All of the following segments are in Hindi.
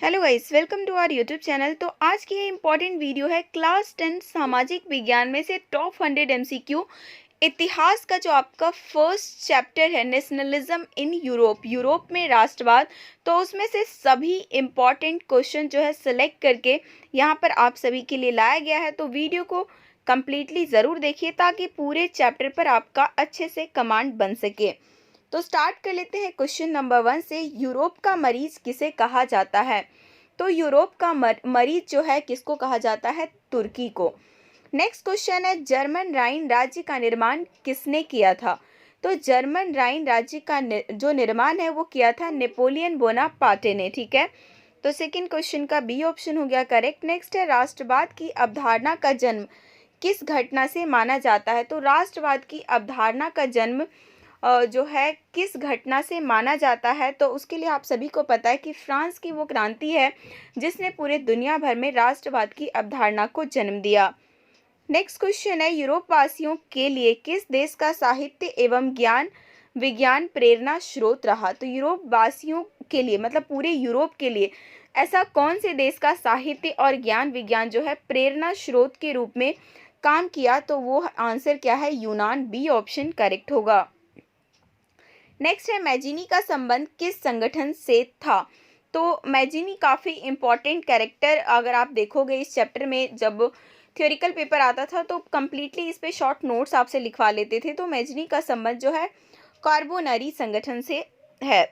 Hello guys, welcome to our YouTube channel. तो आज की ये इम्पॉर्टेंट वीडियो है क्लास 10 सामाजिक विज्ञान में से टॉप 100 एमसीक्यू इतिहास का जो आपका फर्स्ट चैप्टर है नेशनलिज्म इन यूरोप, यूरोप में राष्ट्रवाद। तो उसमें से सभी इम्पॉर्टेंट क्वेश्चन जो है सिलेक्ट करके यहाँ पर आप सभी के लिए लाया गया है। तो वीडियो को कम्प्लीटली ज़रूर देखिए ताकि पूरे चैप्टर पर आपका अच्छे से कमांड बन सके। तो स्टार्ट कर लेते हैं क्वेश्चन नंबर 1 से। यूरोप का मरीज किसे कहा जाता है? तो यूरोप का मरीज जो है किसको कहा जाता है? तुर्की को। नेक्स्ट क्वेश्चन है, जर्मन राइन राज्य का निर्माण किसने किया था? तो जर्मन राइन राज्य का जो निर्माण है वो किया था नेपोलियन बोनापार्टे ने। ठीक है, तो सेकंड क्वेश्चन का बी ऑप्शन हो गया करेक्ट। नेक्स्ट है, राष्ट्रवाद की अवधारणा का जन्म किस घटना से माना जाता है? तो राष्ट्रवाद की अवधारणा का जन्म जो है किस घटना से माना जाता है? तो उसके लिए आप सभी को पता है कि फ्रांस की वो क्रांति है जिसने पूरे दुनिया भर में राष्ट्रवाद की अवधारणा को जन्म दिया। नेक्स्ट क्वेश्चन है, यूरोप वासियों के लिए किस देश का साहित्य एवं ज्ञान विज्ञान प्रेरणा स्रोत रहा? तो यूरोप वासियों के लिए मतलब पूरे यूरोप के लिए ऐसा कौन से देश का साहित्य और ज्ञान विज्ञान जो है प्रेरणा स्रोत के रूप में काम किया? तो वो आंसर क्या है? यूनान। बी ऑप्शन करेक्ट होगा। नेक्स्ट है, मैजिनी का संबंध किस संगठन से था? तो मैजिनी काफ़ी इम्पॉर्टेंट कैरेक्टर, अगर आप देखोगे इस चैप्टर में जब थ्योरिकल पेपर आता था तो कम्प्लीटली इस पे शॉर्ट नोट्स आपसे लिखवा लेते थे। तो मैजिनी का संबंध जो है कार्बोनरी संगठन से है।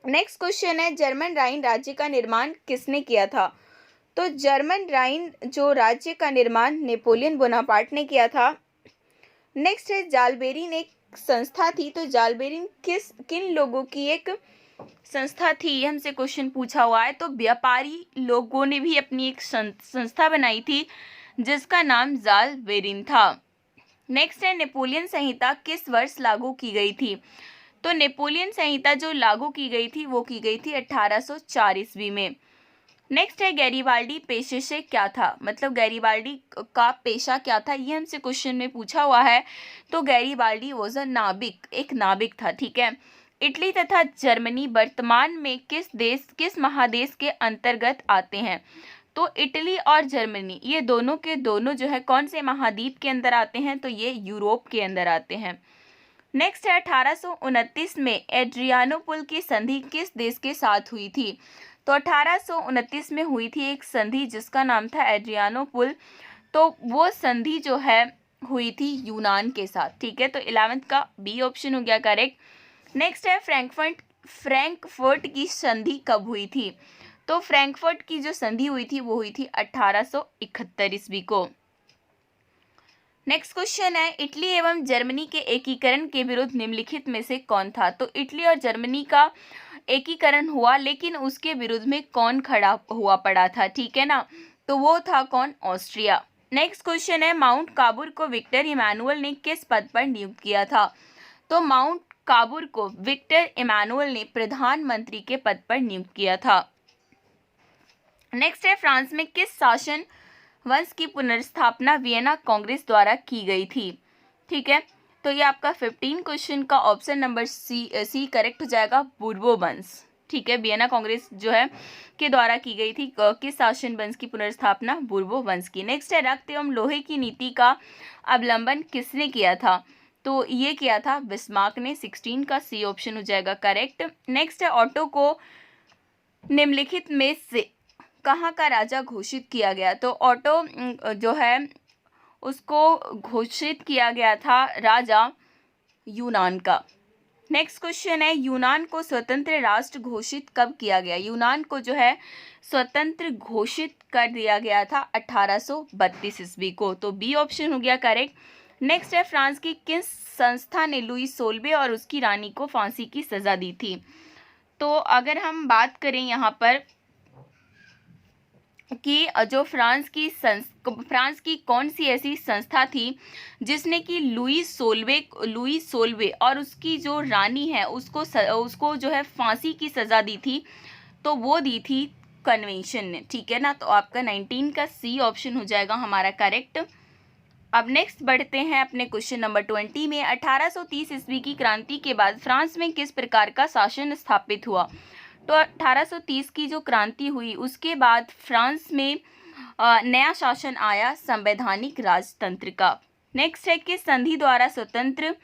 नेक्स्ट क्वेश्चन है, जर्मन राइन राज्य का निर्माण किसने किया था? तो जर्मन राइन जो राज्य का निर्माण नेपोलियन बोनापार्ट ने किया था। नेक्स्ट है, जालबेरिन एक संस्था थी। तो जालबेरिन किन लोगों की एक संस्था थी? ये हमसे क्वेश्चन पूछा हुआ है। तो व्यापारी लोगों ने भी अपनी एक संस्था बनाई थी जिसका नाम जालबेरिन था। नेक्स्ट है, नेपोलियन संहिता किस वर्ष लागू की गई थी? तो नेपोलियन संहिता जो लागू की गई थी वो की गई थी 1804 ईस्वी में। नेक्स्ट है, गैरिबाल्डी पेशे से क्या था? मतलब गैरिबाल्डी का पेशा क्या था, ये हमसे क्वेश्चन में पूछा हुआ है। तो गैरिबाल्डी वॉज अ नाविक, एक नाविक था। ठीक है, इटली तथा जर्मनी वर्तमान में किस महादेश के अंतर्गत आते हैं? तो इटली और जर्मनी ये दोनों के दोनों जो है कौन से महाद्वीप के अंदर आते हैं? तो ये यूरोप के अंदर आते हैं। नेक्स्ट है, 1829 में एड्रियानोपुल की संधि किस देश के साथ हुई थी? तो 1829 में हुई थी एक संधि जिसका नाम था एड्रियानोपुल। तो वो संधि जो है हुई थी यूनान के साथ। ठीक है, तो 11th का बी ऑप्शन हो गया करेक्ट। नेक्स्ट है, फ्रैंकफर्ट की संधि कब हुई थी? तो फ्रैंकफर्ट की जो संधि हुई थी वो हुई थी 1871 ईस्वी को। नेक्स्ट क्वेश्चन है, इटली एवं जर्मनी के एकीकरण के विरुद्ध निम्नलिखित में से कौन था? तो इटली और जर्मनी का एकीकरण हुआ लेकिन उसके विरुद्ध में कौन खड़ा हुआ पड़ा था? ठीक है ना, तो वो था कौन? ऑस्ट्रिया। नेक्स्ट क्वेश्चन है, माउंट काबूर को विक्टर इमैनुअल ने किस पद पर नियुक्त किया था? तो माउंट काबूर को विक्टर इमैनुअल ने प्रधानमंत्री के पद पर नियुक्त किया था। नेक्स्ट है, फ्रांस में किस शासन वंश की पुनर्स्थापना वियना कांग्रेस द्वारा की गई थी? ठीक है, तो ये आपका 15 क्वेश्चन का ऑप्शन नंबर सी करेक्ट हो जाएगा, बूर्बो वंश। ठीक है, वियना कांग्रेस जो है के द्वारा की गई थी किस शासन वंश की पुनर्स्थापना? बूर्बो वंश की। नेक्स्ट है, रक्त एवं लोहे की नीति का अवलंबन किसने किया था? तो ये किया था बिस्मार्क ने। 16 का सी ऑप्शन हो जाएगा करेक्ट। नेक्स्ट है, ऑटो को निम्नलिखित में से कहाँ का राजा घोषित किया गया? तो ऑटो जो है उसको घोषित किया गया था राजा यूनान का। नेक्स्ट क्वेश्चन है, यूनान को स्वतंत्र राष्ट्र घोषित कब किया गया? यूनान को जो है स्वतंत्र घोषित कर दिया गया था 1832 ईस्वी को। तो बी ऑप्शन हो गया करेक्ट। नेक्स्ट है, फ्रांस की किस संस्था ने लुई सोल्वे और उसकी रानी को फांसी की सजा दी थी? तो अगर हम बात करें यहाँ पर कि जो फ्रांस की कौन सी ऐसी संस्था थी जिसने कि लुई सोल्वे और उसकी जो रानी है उसको जो है फांसी की सज़ा दी थी? तो वो दी थी कन्वेंशन ने। ठीक है ना, तो आपका 19 का सी ऑप्शन हो जाएगा हमारा करेक्ट। अब नेक्स्ट बढ़ते हैं अपने क्वेश्चन नंबर 20 में। 1830 ईस्वी की क्रांति के बाद फ्रांस में किस प्रकार का शासन स्थापित हुआ? तो 1830 की जो क्रांति हुई उसके बाद फ्रांस में नया शासन आया, संवैधानिक राजतंत्र का। नेक्स्ट है कि संधि द्वारा स्वतंत्र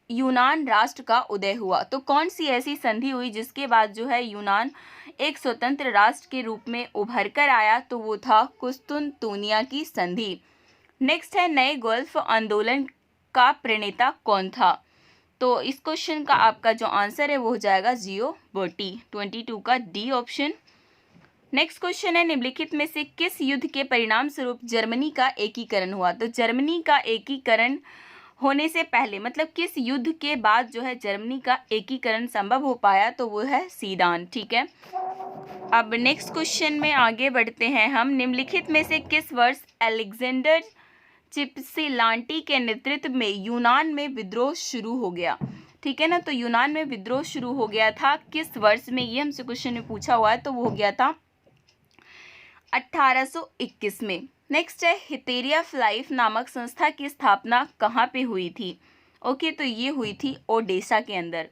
यूनान राष्ट्र का उदय हुआ। तो कौन सी ऐसी संधि हुई जिसके बाद जो है यूनान एक स्वतंत्र राष्ट्र के रूप में उभर कर आया, तो वो था कुस्तुनतुनिया की संधि। नेक्स्ट है नए गल्फ आंदोलन का प्रणेता कौन था? तो इस क्वेश्चन का आपका जो आंसर है वो हो जाएगा जियो बर्टी, 22 का डी ऑप्शन। नेक्स्ट क्वेश्चन है निम्नलिखित में से किस युद्ध के परिणाम स्वरूप जर्मनी का एकीकरण हुआ? तो जर्मनी का एकीकरण होने से पहले, मतलब किस युद्ध के बाद जो है जर्मनी का एकीकरण संभव हो पाया, तो वो है सीदान। ठीक है, अब नेक्स्ट क्वेश्चन में आगे बढ़ते हैं हम। निम्नलिखित में से किस वर्ष अलेक्जेंडर चिपसिलांटी के नेतृत्व में यूनान में विद्रोह शुरू हो गया? ठीक है ना, तो यूनान में विद्रोह शुरू हो गया था किस वर्ष में, ये हमसे क्वेश्चन में पूछा हुआ है, तो वो हो गया था 1821 में। नेक्स्ट है हितेरिया फ्लाइफ नामक संस्था की स्थापना कहाँ पे हुई थी? ओके, तो ये हुई थी ओडेसा के अंदर।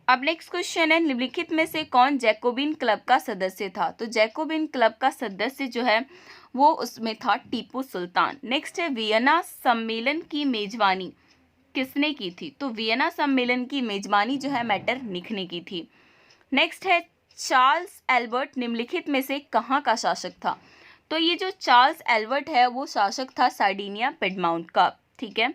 अब नेक्स्ट क्वेश्चन है निम्नलिखित में से कौन जैकोबिन क्लब का सदस्य था? तो जैकोबिन क्लब का सदस्य जो है वो उसमें था टीपू सुल्तान। नेक्स्ट है वियना सम्मेलन की मेजबानी किसने की थी? तो वियना सम्मेलन की मेजबानी जो है मेटरनिख ने की थी। नेक्स्ट है चार्ल्स एल्बर्ट निम्नलिखित में से कहाँ का शासक था? तो ये जो चार्ल्स एल्बर्ट है वो शासक था सार्डिनिया पिडमाउंट का। ठीक है,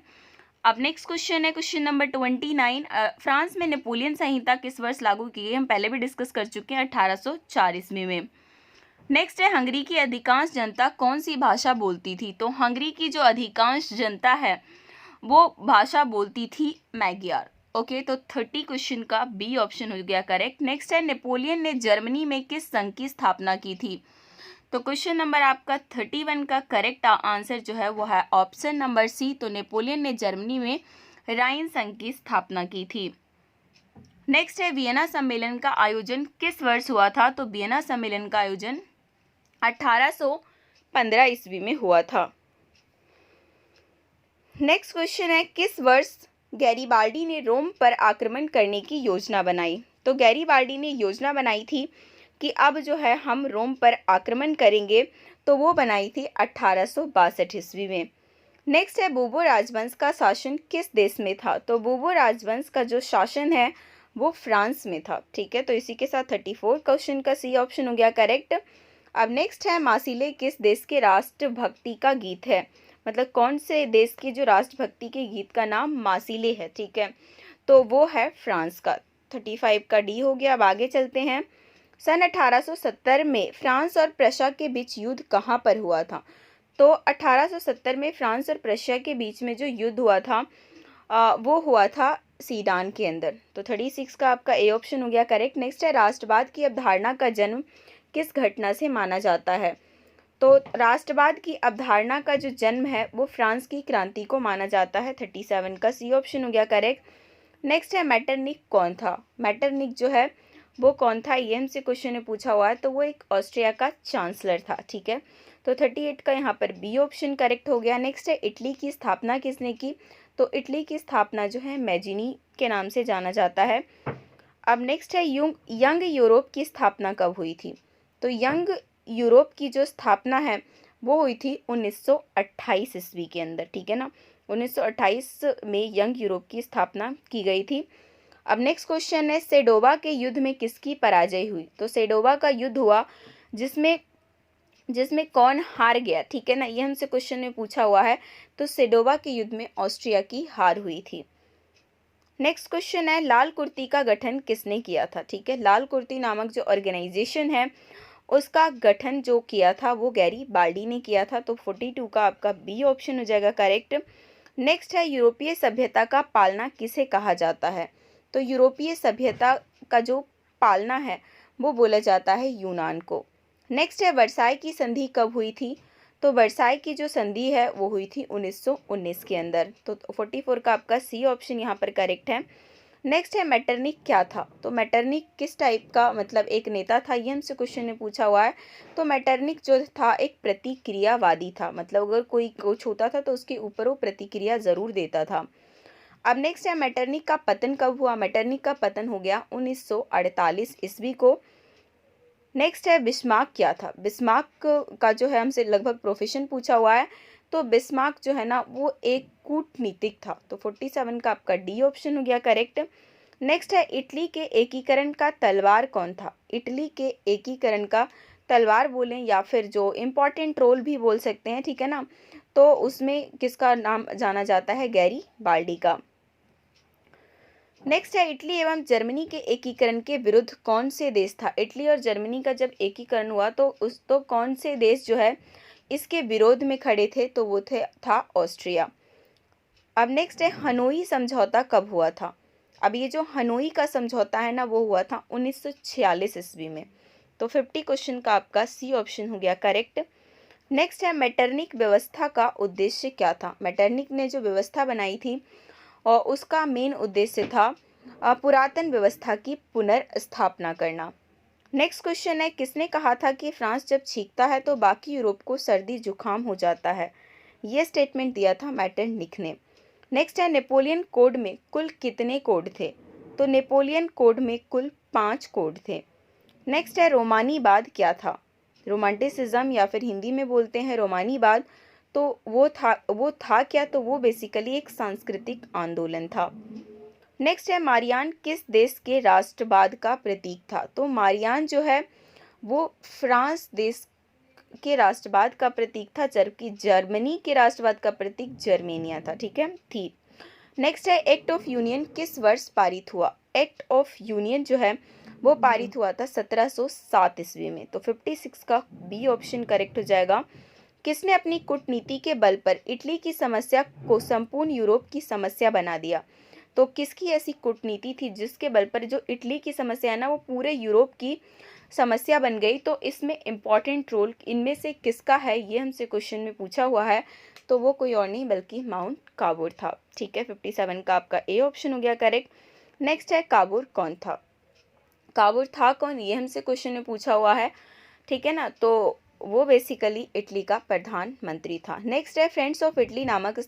अब नेक्स्ट क्वेश्चन है क्वेश्चन नंबर 29। फ्रांस में नेपोलियन संहिता किस वर्ष लागू की गई? हम पहले भी डिस्कस कर चुके हैं, 1804 ईस्वी में। नेक्स्ट है हंगरी की अधिकांश जनता कौन सी भाषा बोलती थी? तो हंगरी की जो अधिकांश जनता है वो भाषा बोलती थी मैग्यार। ओके, तो 30 क्वेश्चन का बी ऑप्शन हो गया करेक्ट। नेक्स्ट है नेपोलियन ने जर्मनी में किस संघ की स्थापना की थी? तो क्वेश्चन नंबर आपका 31 का करेक्ट आंसर जो है वो है ऑप्शन नंबर सी। तो नेपोलियन ने जर्मनी में राइन संघ की स्थापना की थी। नेक्स्ट है वियना सम्मेलन का आयोजन किस वर्ष हुआ था? तो वियना सम्मेलन का आयोजन 1815 ईस्वी में हुआ था। नेक्स्ट क्वेश्चन है किस वर्ष गैरीबाल्डी ने रोम पर आक्रमण करने की योजना बनाई? तो गैरीबाल्डी ने योजना बनाई थी कि अब जो है हम रोम पर आक्रमण करेंगे, तो वो बनाई थी 1862 ईस्वी में। नेक्स्ट है बोबो राजवंश का शासन किस देश में था? तो बोबो राजवंश का जो शासन है वो फ्रांस में था। ठीक है, तो इसी के साथ 34 क्वेश्चन का सी ऑप्शन हो गया करेक्ट। अब नेक्स्ट है मासिले किस देश के राष्ट्रभक्ति का गीत है? मतलब कौन से देश के जो राष्ट्रभक्ति के गीत का नाम मासिले है? ठीक है, तो वो है फ्रांस का। 35 का डी हो गया। अब आगे चलते हैं। सन 1870 में फ्रांस और प्रशा के बीच युद्ध कहाँ पर हुआ था? तो 1870 में फ्रांस और प्रशा के बीच में जो युद्ध हुआ था वो हुआ था सीडान के अंदर। तो 36 का आपका ए ऑप्शन हो गया करेक्ट। नेक्स्ट है राष्ट्रवाद की अवधारणा का जन्म किस घटना से माना जाता है? तो राष्ट्रवाद की अवधारणा का जो जन्म है वो फ्रांस की क्रांति को माना जाता है। 37 का सी ऑप्शन हो गया करेक्ट। नेक्स्ट है मेटरनिख कौन था? मेटरनिख जो है वो कौन था, ये हमसे क्वेश्चन में पूछा हुआ है, तो वो एक ऑस्ट्रिया का चांसलर था। ठीक है, तो 38 का यहाँ पर बी ऑप्शन करेक्ट हो गया। नेक्स्ट है इटली की स्थापना किसने की? तो इटली की स्थापना जो है मैजिनी के नाम से जाना जाता है। अब नेक्स्ट है यंग यूरोप की स्थापना कब हुई थी? तो यंग यूरोप की जो स्थापना है वो हुई थी 1928 ईस्वी के अंदर। ठीक है ना, 1928 में यंग यूरोप की स्थापना की गई थी। अब नेक्स्ट क्वेश्चन है सेडोवा के युद्ध में किसकी पराजय हुई? तो सेडोवा का युद्ध हुआ जिसमें कौन हार गया? ठीक है ना, ये हमसे क्वेश्चन में पूछा हुआ है। तो सेडोवा के युद्ध में ऑस्ट्रिया की हार हुई थी। नेक्स्ट क्वेश्चन है लाल कुर्ती का गठन किसने किया था? ठीक है, लाल कुर्ती नामक जो ऑर्गेनाइजेशन है उसका गठन जो किया था वो गैरीबाल्डी ने किया था। तो 42 का आपका बी ऑप्शन हो जाएगा करेक्ट। नेक्स्ट है यूरोपीय सभ्यता का पालना किसे कहा जाता है? तो यूरोपीय सभ्यता का जो पालना है वो बोला जाता है यूनान को। नेक्स्ट है वर्साई की संधि कब हुई थी? तो वर्साई की जो संधि है वो हुई थी 1919 के अंदर। तो 44 का आपका सी ऑप्शन यहाँ पर करेक्ट है। नेक्स्ट है मेटरनिख क्या था? तो मेटरनिख किस टाइप का मतलब एक नेता था, ये हमसे क्वेश्चन में पूछा हुआ है। तो मेटरनिख जो था एक प्रतिक्रियावादी था, मतलब अगर कोई कुछ होता था तो उसके ऊपर वो प्रतिक्रिया ज़रूर देता था। अब नेक्स्ट है मेटरनिख का पतन कब हुआ। मेटरनिख का पतन हो गया 1948 ईस्वी को। नेक्स्ट है बिस्मार्क क्या था। बिस्मार्क का जो है हमसे लगभग प्रोफेशन पूछा हुआ है, तो बिस्मार्क जो है ना वो एक कूटनीतिक था। तो 47 का आपका डी ऑप्शन हो गया करेक्ट। नेक्स्ट है इटली के एकीकरण का तलवार कौन था। इटली के एकीकरण का तलवार बोलें या फिर जो इम्पोर्टेंट रोल भी बोल सकते हैं, ठीक है ना, तो उसमें किसका नाम जाना जाता है, गैरी बाल्डी का। नेक्स्ट है इटली एवं जर्मनी के एकीकरण के विरुद्ध कौन से देश था। इटली और जर्मनी का जब एकीकरण हुआ तो कौन से देश जो है इसके विरोध में खड़े थे, तो वो था ऑस्ट्रिया। अब नेक्स्ट है हनोई समझौता कब हुआ था। अब ये जो हनोई का समझौता है ना वो हुआ था 1946 ईस्वी में। तो 50 क्वेश्चन का आपका सी ऑप्शन हो गया करेक्ट। नेक्स्ट है मेटरनिख व्यवस्था का उद्देश्य क्या था। मेटरनिख ने जो व्यवस्था बनाई थी और उसका मेन उद्देश्य था पुरातन व्यवस्था की पुनर्स्थापना करना। नेक्स्ट क्वेश्चन है किसने कहा था कि फ्रांस जब छींकता है तो बाकी यूरोप को सर्दी जुकाम हो जाता है। ये स्टेटमेंट दिया था मेटरनिख ने। नेक्स्ट है नेपोलियन कोड में कुल कितने कोड थे। तो नेपोलियन कोड में कुल 5 कोड थे। नेक्स्ट है रोमानीवाद क्या था। रोमांटिसिज्म या फिर हिंदी में बोलते हैं रोमानीवाद, तो वो था क्या, तो वो बेसिकली एक सांस्कृतिक आंदोलन था। नेक्स्ट है मारियान किस देश के राष्ट्रवाद का प्रतीक था। तो मारियान जो है वो फ्रांस देश के राष्ट्रवाद का प्रतीक था, जबकि जर्मनी के राष्ट्रवाद का प्रतीक जर्मेनिया था, ठीक है थी। नेक्स्ट है एक्ट ऑफ यूनियन किस वर्ष पारित हुआ। एक्ट ऑफ यूनियन जो है वो पारित हुआ था 1707 ईस्वी में। तो 56 का बी ऑप्शन करेक्ट हो जाएगा। किसने अपनी कूटनीति के बल पर इटली की समस्या को संपूर्ण यूरोप की समस्या बना दिया। तो किसकी ऐसी कूटनीति थी जिसके बल पर जो इटली की समस्या है ना वो पूरे यूरोप की समस्या बन गई। तो इसमें इम्पॉर्टेंट रोल इनमें से किसका है, ये हमसे क्वेश्चन में पूछा हुआ है, तो वो कोई और नहीं बल्कि माउंट काबूर था, ठीक है। 57 का आपका ए ऑप्शन हो गया करेक्ट। नेक्स्ट है काबूर कौन था। काबूर था कौन, ये हमसे क्वेश्चन में पूछा हुआ है, ठीक है ना, तो वो बेसिकली इटली का प्रधानमंत्री था। नेक्स्ट है फ्रेंड्स ऑफ इटली नामक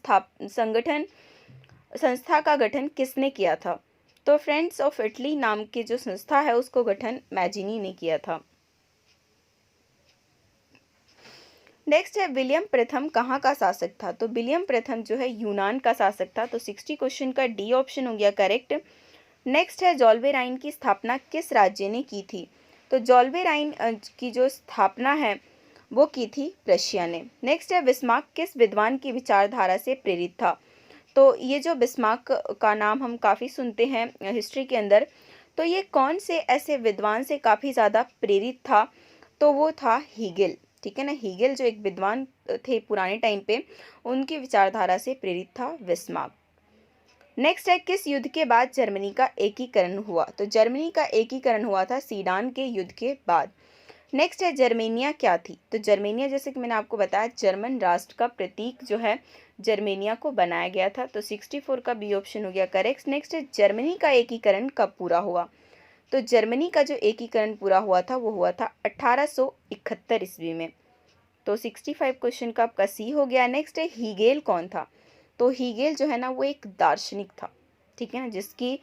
संस्था का गठन किसने किया था। तो फ्रेंड्स ऑफ इटली नाम की जो संस्था है उसको गठन मैजिनी ने किया था। नेक्स्ट है विलियम प्रथम कहाँ का शासक था। तो विलियम प्रथम जो है यूनान का शासक था। तो 60 क्वेश्चन का डी ऑप्शन हो गया करेक्ट। नेक्स्ट है जॉल्वेराइन की स्थापना किस राज्य ने की थी। तो जॉल्वेराइन की जो स्थापना है वो की थी प्रशिया ने। नेक्स्ट है बिस्मार्क किस विद्वान की विचारधारा से प्रेरित था। तो ये जो बिस्मार्क का नाम हम काफ़ी सुनते हैं हिस्ट्री के अंदर, तो ये कौन से ऐसे विद्वान से काफ़ी ज़्यादा प्रेरित था, तो वो था हीगेल, ठीक है ना। हीगेल जो एक विद्वान थे पुराने टाइम पे, उनकी विचारधारा से प्रेरित था बिस्मार्क। नेक्स्ट है किस युद्ध के बाद जर्मनी का एकीकरण हुआ। तो जर्मनी का एकीकरण हुआ था सीडान के युद्ध के बाद। नेक्स्ट है जर्मेनिया क्या थी। तो जर्मेनिया जैसे कि मैंने आपको बताया जर्मन राष्ट्र का प्रतीक जो है जर्मेनिया को बनाया गया था। तो 64 का बी ऑप्शन हो गया करेक्ट। नेक्स्ट है जर्मनी का एकीकरण कब पूरा हुआ। तो जर्मनी का जो एकीकरण पूरा हुआ था वो हुआ था 1871 ईस्वी में। तो 65 क्वेश्चन का आपका सी हो गया। नेक्स्ट है हीगेल कौन था। तो हीगेल जो है ना वो एक दार्शनिक था, ठीक है ना, जिसकी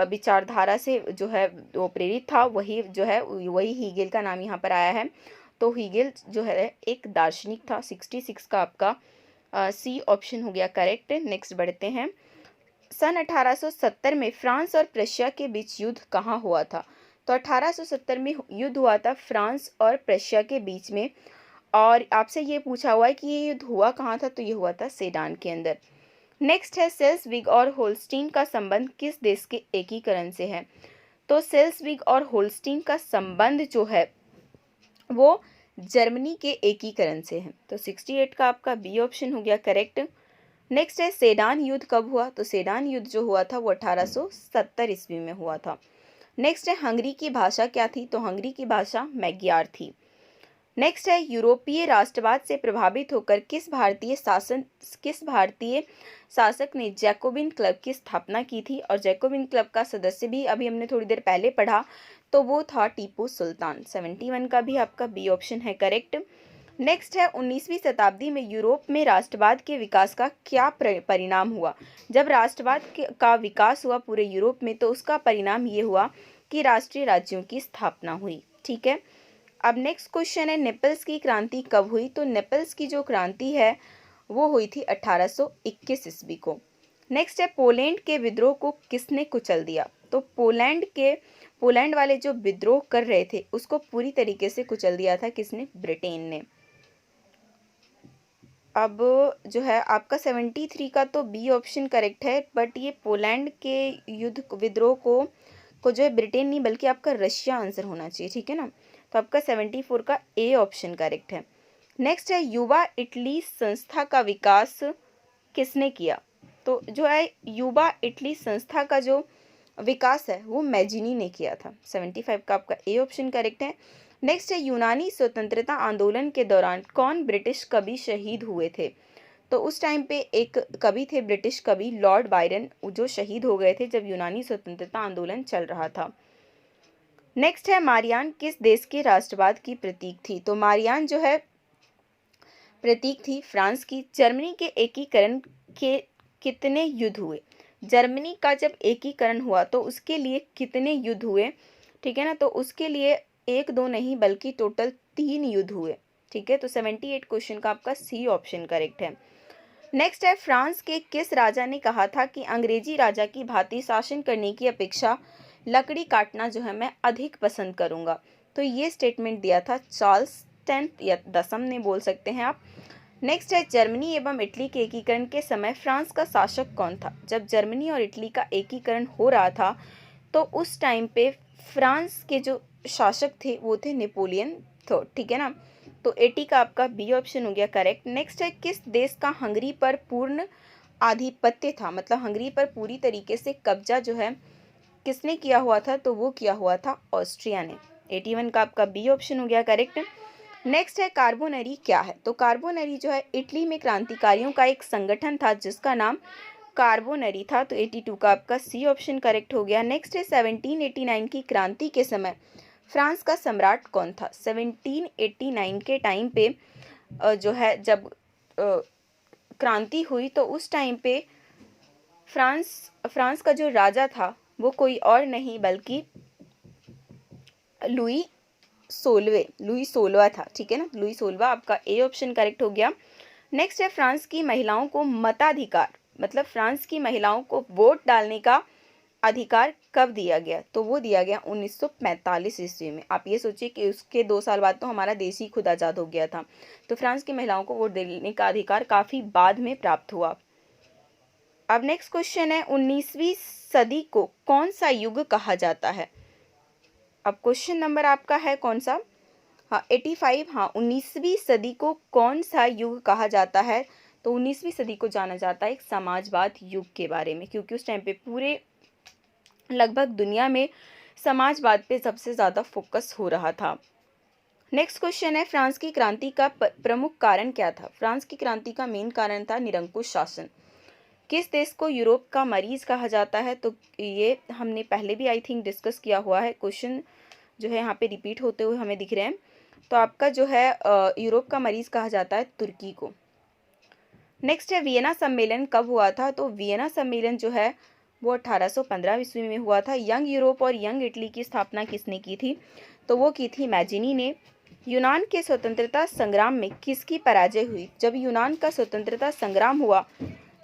विचारधारा से जो है वो प्रेरित था, वही जो है वही हीगेल का नाम यहाँ पर आया है। तो हीगेल जो है एक दार्शनिक था। 66 का आपका सी ऑप्शन हो गया करेक्ट। नेक्स्ट बढ़ते हैं। सन 1870 में फ्रांस और प्रशिया के बीच युद्ध कहाँ हुआ था। तो 1870 में युद्ध हुआ था फ्रांस और प्रशिया के बीच में। और आपसे ये पूछा हुआ है कि ये युद्ध हुआ कहाँ था, तो ये हुआ था सेडान के अंदर। नेक्स्ट है सेल्सविग और होल्स्टीन का संबंध किस देश के एकीकरण से है। तो सेल्सविग और होल्स्टीन का संबंध जो है वो जर्मनी के एकीकरण से है। तो 68 का आपका बी ऑप्शन हो गया करेक्ट। नेक्स्ट है सेडान युद्ध कब हुआ। तो सेडान युद्ध जो हुआ था वो 1870 ईस्वी में हुआ था। नेक्स्ट है हंगरी की भाषा क्या थी। तो हंगरी की भाषा मैग्यार थी। नेक्स्ट है यूरोपीय राष्ट्रवाद से प्रभावित होकर किस भारतीय शासक ने जैकोबिन क्लब की स्थापना की थी। और जैकोबिन क्लब का सदस्य भी अभी हमने थोड़ी देर पहले पढ़ा, तो वो था टीपू सुल्तान। 71 का भी आपका बी ऑप्शन है करेक्ट। नेक्स्ट है 19वीं शताब्दी में यूरोप में राष्ट्रवाद के विकास का क्या परिणाम हुआ। जब राष्ट्रवाद का विकास हुआ पूरे यूरोप में तो उसका परिणाम ये हुआ कि राष्ट्रीय राज्यों की स्थापना हुई। ठीक है, अब नेक्स्ट क्वेश्चन है नेपल्स की क्रांति कब हुई। तो नेपल्स की जो क्रांति है वो हुई थी 1821 ईस्वी को। नेक्स्ट है पोलैंड के विद्रोह को किसने कुचल दिया। तो पोलैंड वाले जो विद्रोह कर रहे थे उसको पूरी तरीके से कुचल दिया था किसने, ब्रिटेन ने। अब जो है आपका 73 का तो बी ऑप्शन करेक्ट है, बट ये पोलैंड के युद्ध विद्रोह को जो है ब्रिटेन नहीं बल्कि आपका रशिया आंसर होना चाहिए। ठीक है ना, तो आपका 74 का ए ऑप्शन करेक्ट है। नेक्स्ट है युवा इटली संस्था का विकास किसने किया। तो जो है युवा इटली संस्था का जो विकास है वो मैजिनी ने किया था। 75 का आपका ए ऑप्शन करेक्ट है। नेक्स्ट है यूनानी स्वतंत्रता आंदोलन के दौरान कौन ब्रिटिश कवि शहीद हुए थे। तो उस टाइम पे एक कवि थे ब्रिटिश कवि लॉर्ड बायरन, जो शहीद हो गए थे जब यूनानी स्वतंत्रता आंदोलन चल रहा था। नेक्स्ट है मारियान किस देश के राष्ट्रवाद की प्रतीक थी। तो मारियान जो है प्रतीक थी फ्रांस की। जर्मनी के एकीकरण के कितने युद्ध हुए। जर्मनी का जब एकीकरण हुआ तो उसके लिए कितने युद्ध हुए। ठीक है ना, तो उसके लिए 1-2 नहीं बल्कि टोटल 3 युद्ध हुए। ठीक है, तो 78 क्वेश्चन का आपका सी ऑप्शन करेक्ट है। नेक्स्ट है फ्रांस के किस राजा ने कहा था कि अंग्रेजी राजा की भांति शासन करने की अपेक्षा लकड़ी काटना जो है मैं अधिक पसंद करूंगा। तो ये स्टेटमेंट दिया था चार्ल्स 10th या 10th ने बोल सकते हैं आप। नेक्स्ट है जर्मनी एवं इटली के एकीकरण के समय फ्रांस का शासक कौन था। जब जर्मनी और इटली का एकीकरण हो रहा था तो उस टाइम पे फ्रांस के जो शासक थे वो थे नेपोलियन थर्ड। ठीक है ना, तो 80 का आपका बी ऑप्शन हो गया करेक्ट। नेक्स्ट है किस देश का हंगरी पर पूर्ण आधिपत्य था, मतलब हंगरी पर पूरी तरीके से कब्जा जो है किसने किया हुआ था। तो वो किया हुआ था ऑस्ट्रिया ने। 81 का आपका बी ऑप्शन हो गया करेक्ट। नेक्स्ट है कार्बोनरी क्या है। तो कार्बोनरी जो है इटली में क्रांतिकारियों का एक संगठन था जिसका नाम कार्बोनरी था। तो 82 का आपका सी ऑप्शन करेक्ट हो गया। नेक्स्ट है 1789 की क्रांति के समय फ्रांस का सम्राट कौन था। 1789 के टाइम पे जो है जब क्रांति हुई तो उस टाइम पे फ्रांस का जो राजा था वो कोई और नहीं बल्कि लुई 16वां था। ठीक है ना, लुई 16वां आपका ए ऑप्शन करेक्ट हो गया। नेक्स्ट है फ्रांस की महिलाओं को मताधिकार, मतलब फ्रांस की महिलाओं को वोट डालने का अधिकार कब दिया गया। तो वो दिया गया 1945 ईस्वी में। आप ये सोचिए कि उसके 2 साल बाद तो हमारा देश ही खुद आज़ाद हो गया था। तो फ्रांस की महिलाओं को वोट देने का अधिकार काफ़ी बाद में प्राप्त हुआ। अब नेक्स्ट क्वेश्चन है 19वीं सदी को कौन सा युग कहा जाता है। अब क्वेश्चन नंबर आपका है कौन सा, हाँ 85। हाँ 19वीं सदी को कौन सा युग कहा जाता है। तो 19वीं सदी को जाना जाता है एक समाजवाद युग के बारे में, क्योंकि उस टाइम पे पूरे लगभग दुनिया में समाजवाद पे सबसे ज़्यादा फोकस हो रहा था। नेक्स्ट क्वेश्चन है फ्रांस की क्रांति का प्रमुख कारण क्या था। फ्रांस की क्रांति का मेन कारण था निरंकुश शासन। किस देश को यूरोप का मरीज कहा जाता है। तो ये हमने पहले भी आई थिंक डिस्कस किया हुआ है। क्वेश्चन जो है यहाँ पे रिपीट होते हुए हमें दिख रहे हैं। तो आपका जो है यूरोप का मरीज कहा जाता है तुर्की को। नेक्स्ट है वियना सम्मेलन कब हुआ था। तो वियना सम्मेलन जो है वो 1815 ईस्वी में हुआ था। यंग यूरोप और यंग इटली की स्थापना किसने की थी। तो वो की थी मैजिनी ने। यूनान के स्वतंत्रता संग्राम में किसकी पराजय हुई। जब यूनान का स्वतंत्रता संग्राम हुआ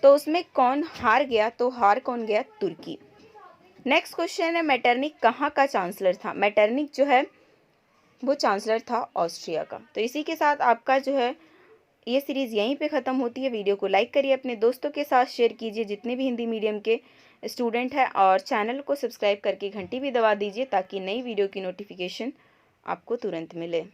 तो उसमें कौन हार गया। तो हार कौन गया, तुर्की। नेक्स्ट क्वेश्चन है मेटरनिक कहाँ का चांसलर था। मेटरनिक जो है वो चांसलर था ऑस्ट्रिया का। तो इसी के साथ आपका जो है ये सीरीज़ यहीं पे ख़त्म होती है। वीडियो को लाइक करिए, अपने दोस्तों के साथ शेयर कीजिए जितने भी हिंदी मीडियम के स्टूडेंट हैं, और चैनल को सब्सक्राइब करके घंटी भी दबा दीजिए ताकि नई वीडियो की नोटिफिकेशन आपको तुरंत मिले।